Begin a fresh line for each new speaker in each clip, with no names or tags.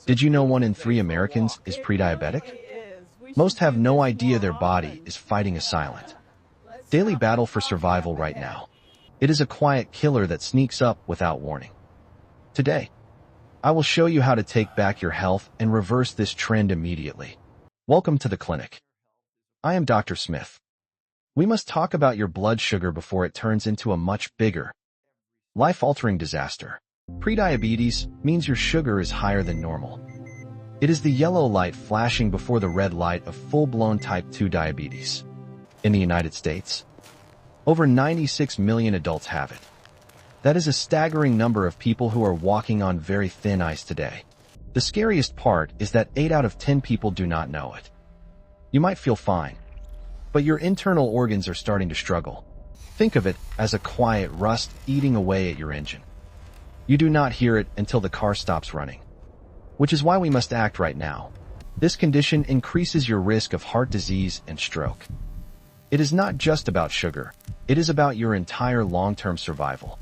Did you know 1 in 3 Americans is pre-diabetic? Most have no idea their body is fighting a silent, daily battle for survival right now. It is a quiet killer that sneaks up without warning. Today, I will show you how to take back your health and reverse this trend immediately. Welcome to the clinic. I am Dr. Smith. We must talk about your blood sugar before it turns into a much bigger, life-altering disaster. Prediabetes means your sugar is higher than normal. It is the yellow light flashing before the red light of full-blown type 2 diabetes. In the United States, over 96 million adults have it. That is a staggering number of people who are walking on very thin ice today. The scariest part is that 8 out of 10 people do not know it. You might feel fine, but your internal organs are starting to struggle. Think of it as a quiet rust eating away at your engine. You do not hear it until the car stops running, which is why we must act right now. This condition increases your risk of heart disease and stroke. It is not just about sugar, it is about your entire long-term survival.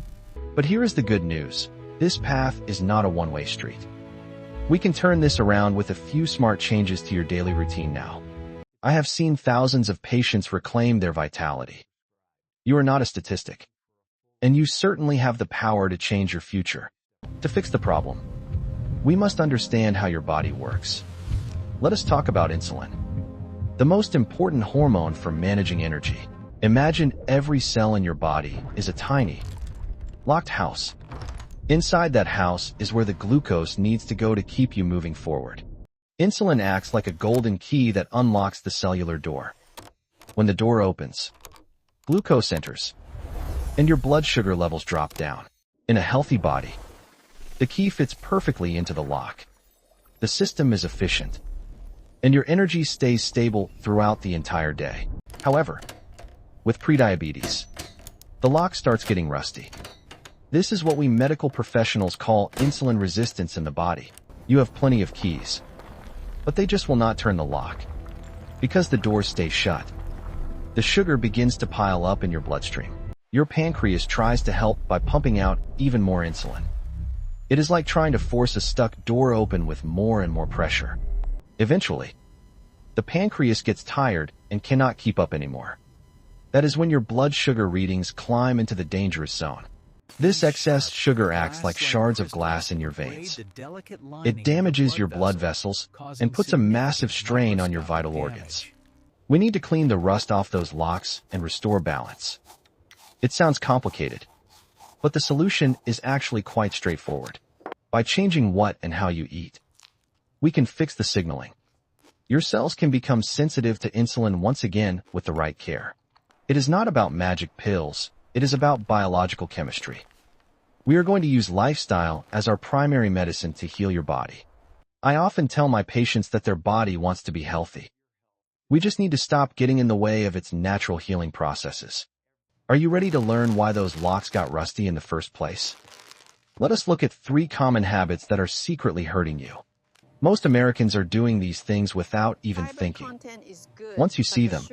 But here is the good news. This path is not a one-way street. We can turn this around with a few smart changes to your daily routine now. I have seen thousands of patients reclaim their vitality. You are not a statistic. And you certainly have the power to change your future. To fix the problem, we must understand how your body works. Let us talk about insulin, the most important hormone for managing energy. Imagine every cell in your body is a tiny, locked house. Inside that house is where the glucose needs to go to keep you moving forward. Insulin acts like a golden key that unlocks the cellular door. When the door opens, glucose enters, and your blood sugar levels drop down. In a healthy body, the key fits perfectly into the lock. The system is efficient, and your energy stays stable throughout the entire day. However, with prediabetes, the lock starts getting rusty. This is what we medical professionals call insulin resistance in the body. You have plenty of keys, but they just will not turn the lock. Because the doors stay shut, the sugar begins to pile up in your bloodstream. Your pancreas tries to help by pumping out even more insulin. It is like trying to force a stuck door open with more and more pressure. Eventually, the pancreas gets tired and cannot keep up anymore. That is when your blood sugar readings climb into the dangerous zone. This excess sugar acts like shards of glass in your veins. It damages your blood vessels and puts a massive strain on your vital organs. We need to clean the rust off those locks and restore balance. It sounds complicated, but the solution is actually quite straightforward. By changing what and how you eat, we can fix the signaling. Your cells can become sensitive to insulin once again with the right care. It is not about magic pills, it is about biological chemistry. We are going to use lifestyle as our primary medicine to heal your body. I often tell my patients that their body wants to be healthy. We just need to stop getting in the way of its natural healing processes. Are you ready to learn why those locks got rusty in the first place? Let us look at 3 common habits that are secretly hurting you. Most Americans are doing these things without even thinking. Once you see them,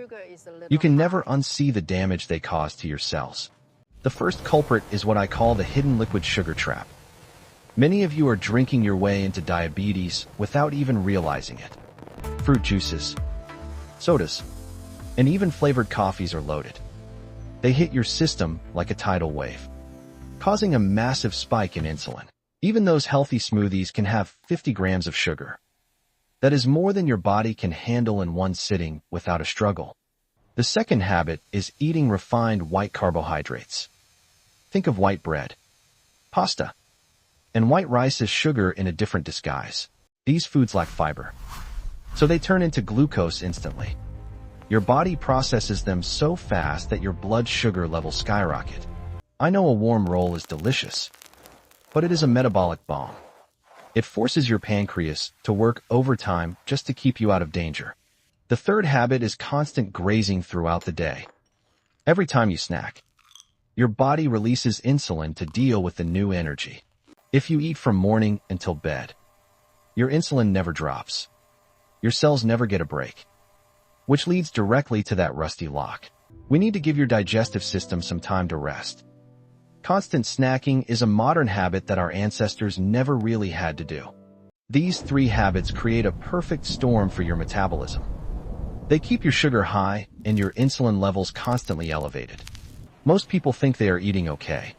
you can never unsee the damage they cause to your cells. The first culprit is what I call the hidden liquid sugar trap. Many of you are drinking your way into diabetes without even realizing it. Fruit juices, sodas, and even flavored coffees are loaded. They hit your system like a tidal wave, causing a massive spike in insulin. Even those healthy smoothies can have 50 grams of sugar. That is more than your body can handle in one sitting without a struggle. The second habit is eating refined white carbohydrates. Think of white bread, pasta, and white rice as sugar in a different disguise. These foods lack fiber, so they turn into glucose instantly. Your body processes them so fast that your blood sugar levels skyrocket. I know a warm roll is delicious, but it is a metabolic bomb. It forces your pancreas to work overtime just to keep you out of danger. The third habit is constant grazing throughout the day. Every time you snack, your body releases insulin to deal with the new energy. If you eat from morning until bed, your insulin never drops. Your cells never get a break, which leads directly to that rusty lock. We need to give your digestive system some time to rest. Constant snacking is a modern habit that our ancestors never really had to do. These three habits create a perfect storm for your metabolism. They keep your sugar high and your insulin levels constantly elevated. Most people think they are eating okay,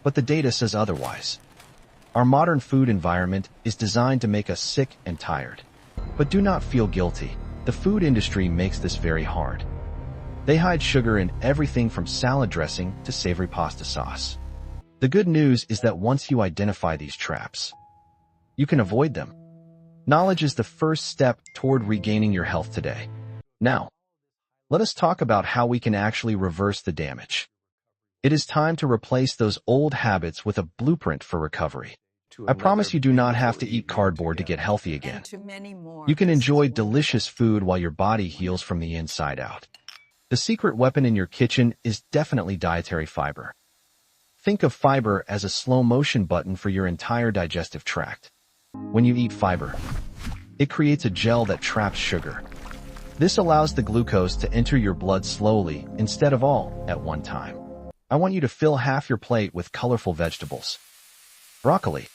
but the data says otherwise. Our modern food environment is designed to make us sick and tired. But do not feel guilty. The food industry makes this very hard. They hide sugar in everything from salad dressing to savory pasta sauce. The good news is that once you identify these traps, you can avoid them. Knowledge is the first step toward regaining your health today. Now, let us talk about how we can actually reverse the damage. It is time to replace those old habits with a blueprint for recovery. I promise you do not have to eat cardboard to get healthy again. You can enjoy delicious food while your body heals from the inside out. The secret weapon in your kitchen is definitely dietary fiber. Think of fiber as a slow-motion button for your entire digestive tract. When you eat fiber, it creates a gel that traps sugar. This allows the glucose to enter your blood slowly instead of all at one time. I want you to fill half your plate with colorful vegetables. Broccoli,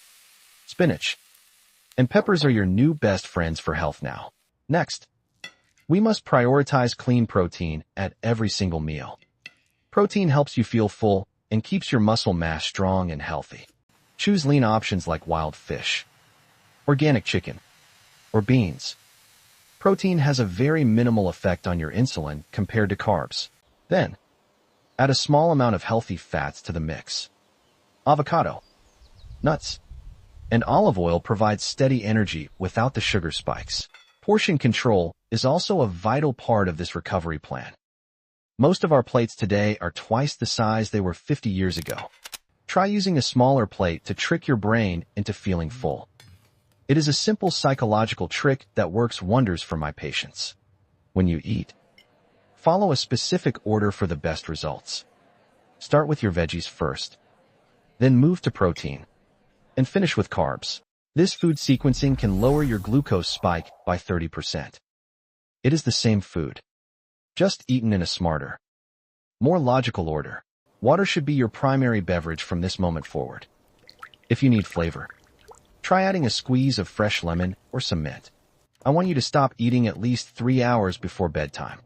spinach, and peppers are your new best friends for health now. Next, we must prioritize clean protein at every single meal. Protein helps you feel full and keeps your muscle mass strong and healthy. Choose lean options like wild fish, organic chicken, or beans. Protein has a very minimal effect on your insulin compared to carbs. Then, add a small amount of healthy fats to the mix. Avocado, nuts, and olive oil provide steady energy without the sugar spikes. Portion control is also a vital part of this recovery plan. Most of our plates today are twice the size they were 50 years ago. Try using a smaller plate to trick your brain into feeling full. It is a simple psychological trick that works wonders for my patients. When you eat, follow a specific order for the best results. Start with your veggies first, then move to protein, and finish with carbs. This food sequencing can lower your glucose spike by 30%. It is the same food, just eaten in a smarter, more logical order. Water should be your primary beverage from this moment forward. If you need flavor, try adding a squeeze of fresh lemon or some mint. I want you to stop eating at least 3 hours before bedtime.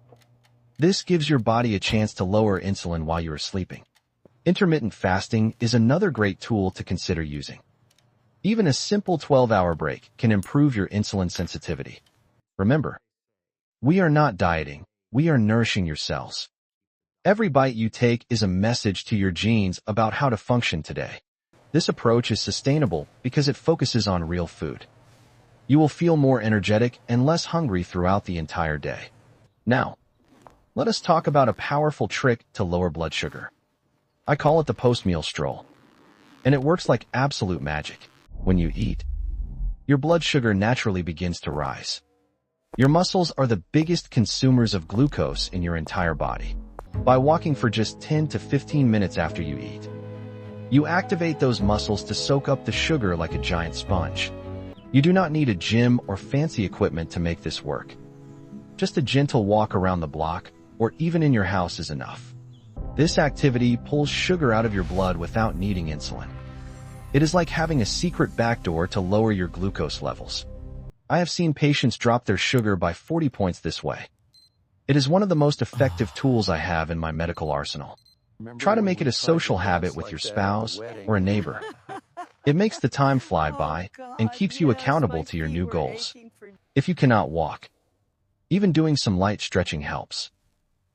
This gives your body a chance to lower insulin while you are sleeping. Intermittent fasting is another great tool to consider using. Even a simple 12-hour break can improve your insulin sensitivity. Remember, we are not dieting, we are nourishing your cells. Every bite you take is a message to your genes about how to function today. This approach is sustainable because it focuses on real food. You will feel more energetic and less hungry throughout the entire day. Now, let us talk about a powerful trick to lower blood sugar. I call it the post-meal stroll, and it works like absolute magic. When you eat, your blood sugar naturally begins to rise. Your muscles are the biggest consumers of glucose in your entire body. By walking for just 10 to 15 minutes after you eat, you activate those muscles to soak up the sugar like a giant sponge. You do not need a gym or fancy equipment to make this work. Just a gentle walk around the block or even in your house is enough. This activity pulls sugar out of your blood without needing insulin. It is like having a secret backdoor to lower your glucose levels. I have seen patients drop their sugar by 40 points this way. It is one of the most effective tools I have in my medical arsenal. Try to make it a social habit with your spouse or a neighbor. It makes the time fly by and keeps you accountable to your new goals. If you cannot walk, even doing some light stretching helps.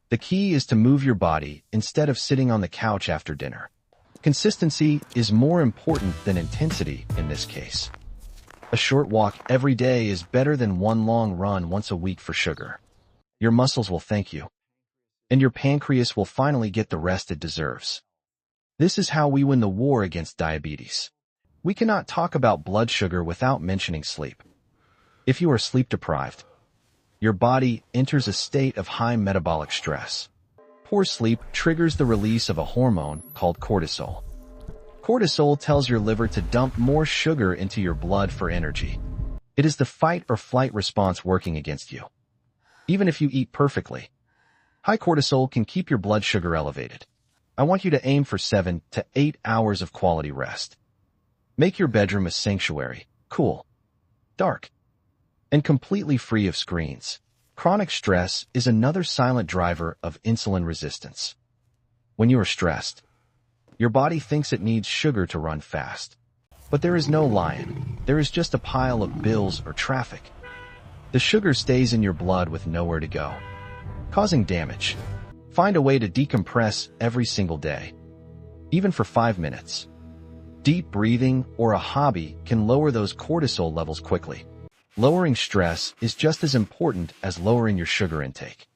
The key is to move your body instead of sitting on the couch after dinner. Consistency is more important than intensity in this case. A short walk every day is better than one long run once a week for sugar. Your muscles will thank you, and your pancreas will finally get the rest it deserves. This is how we win the war against diabetes. We cannot talk about blood sugar without mentioning sleep. If you are sleep deprived, your body enters a state of high metabolic stress. Poor sleep triggers the release of a hormone called cortisol. Cortisol tells your liver to dump more sugar into your blood for energy. It is the fight or flight response working against you. Even if you eat perfectly, high cortisol can keep your blood sugar elevated. I want you to aim for 7 to 8 hours of quality rest. Make your bedroom a sanctuary, cool, dark, and completely free of screens. Chronic stress is another silent driver of insulin resistance. When you are stressed, your body thinks it needs sugar to run fast. But there is no lion. There is just a pile of bills or traffic. The sugar stays in your blood with nowhere to go, causing damage. Find a way to decompress every single day, even for 5 minutes. Deep breathing or a hobby can lower those cortisol levels quickly. Lowering stress is just as important as lowering your sugar intake.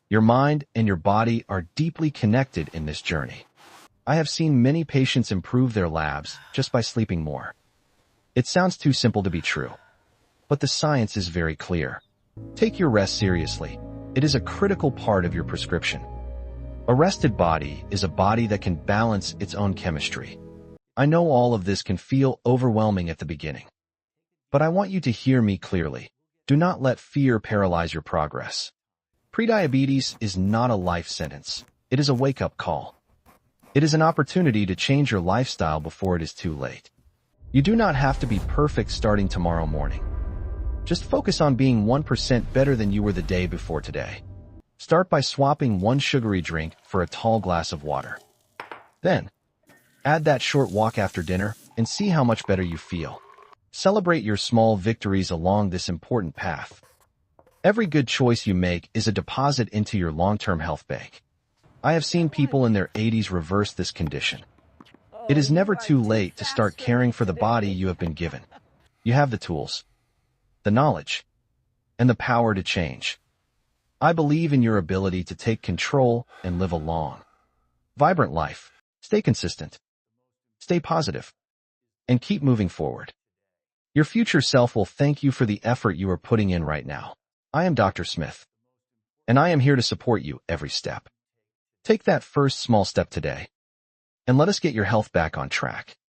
Your mind and your body are deeply connected in this journey. I have seen many patients improve their labs just by sleeping more. It sounds too simple to be true, but the science is very clear. Take your rest seriously. It is a critical part of your prescription. A rested body is a body that can balance its own chemistry. I know all of this can feel overwhelming at the beginning, but I want you to hear me clearly. Do not let fear paralyze your progress. Prediabetes is not a life sentence. It is a wake-up call. It is an opportunity to change your lifestyle before it is too late. You do not have to be perfect starting tomorrow morning. Just focus on being 1% better than you were the day before today. Start by swapping one sugary drink for a tall glass of water. Then, add that short walk after dinner and see how much better you feel. Celebrate your small victories along this important path. Every good choice you make is a deposit into your long-term health bank. I have seen people in their 80s reverse this condition. It is never too late to start caring for the body you have been given. You have the tools, the knowledge, and the power to change. I believe in your ability to take control and live a long, vibrant life. Stay consistent, stay positive, and keep moving forward. Your future self will thank you for the effort you are putting in right now. I am Dr. Smith, and I am here to support you every step. Take that first small step today, and let us get your health back on track.